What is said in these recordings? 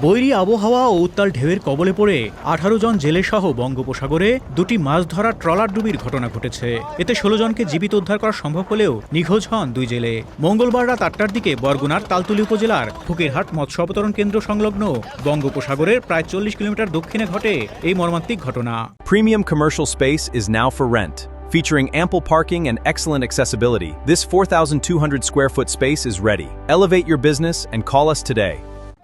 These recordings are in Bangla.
বৈরী আবহাওয়া ও উত্তাল ঢেউয়ের কবলে পড়ে 18 জন জেলেসহ বঙ্গোপসাগরে দুটি মাছ ধরা ট্রলার ডুবির ঘটনা ঘটেছে। এতে 16 জনকে জীবিত উদ্ধার করা সম্ভব হলেও নিখোঁজ হন 2 জেলে। মঙ্গলবার রাত 8টার দিকে বরগুনার তালতলী উপজেলার ফকিরহাট মৎস্য অবতরণ কেন্দ্র সংলগ্ন বঙ্গোপসাগরের প্রায় 40 কিলোমিটার দক্ষিণে ঘটে এই মর্মান্তিক ঘটনা। Premium commercial space is now for rent. Featuring ample parking and excellent accessibility, this 4,200 square foot space is ready. Elevate your business and call us today.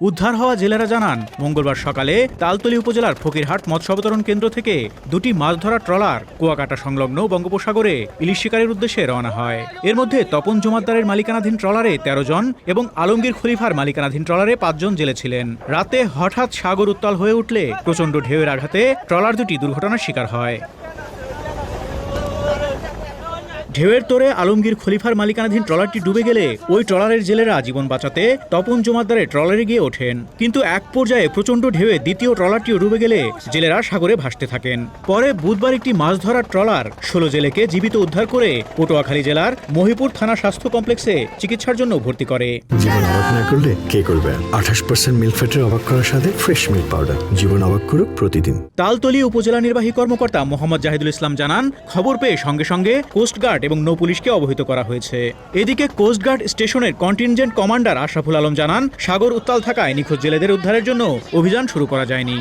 উদ্ধার হওয়া জেলেরা জানান, মঙ্গলবার সকালে তালতলী উপজেলার ফকিরহাট মৎস্য অবতরণ কেন্দ্র থেকে দুটি মাছ ধরা ট্রলার কুয়াকাটা সংলগ্ন বঙ্গোপসাগরে ইলিশ শিকারের উদ্দেশ্যে রওনা হয়। এর মধ্যে তপন জমাদ্দারের মালিকানাধীন ট্রলারে 13 জন এবং আলমগীর খলিফার মালিকানাধীন ট্রলারে 5 জন জেলে ছিলেন। রাতে হঠাৎ সাগর উত্তাল হয়ে উঠলে প্রচণ্ড ঢেউয়ের আঘাতে ট্রলার দুটি দুর্ঘটনার শিকার হয়। ঢেউয়ের তোরে আলমগীর খলিফার মালিকানাধীন ট্রলারটি ডুবে গেলে ওই ট্রলারের জেলেরা জীবন বাঁচাতে তপন জমাদ্দারের ট্রলারে গিয়ে ওঠেন, কিন্তু এক পর্যায়ে প্রচণ্ড ঢেউয়ে দ্বিতীয় ট্রলারটিও ডুবে গেলে জেলেরা সাগরে ভাসতে থাকেন। পরে বুধবার একটি মাছ ধরার ট্রলার 16 জেলেকে জীবিত উদ্ধার করে পটুয়াখালী জেলার মহিপুর থানা স্বাস্থ্য কমপ্লেক্সে চিকিৎসার জন্য ভর্তি করে। জীবন অবাক না করলে কে করবে? 28% মিল্ক ফ্যাটের অবাক করার সাথে ফ্রেশ মিল্ক পাউডার। জীবন অবাক করুক প্রতিদিন। তালতলী উপজেলা নির্বাহী কর্মকর্তা মোহাম্মদ জাহিদুল ইসলাম জানান, খবর পেয়ে সঙ্গে সঙ্গে কোস্টগার্ড এবং নৌ পুলিশকে অবহিত করা হয়েছে। এদিকে কোস্টগার্ড স্টেশনের কন্টিনজেন্ট কমান্ডার আশরাফুল আলম জানান, সাগর উত্তাল থাকায় নিখোঁজ জেলেদের উদ্ধারের জন্য অভিযান শুরু করা যায়নি।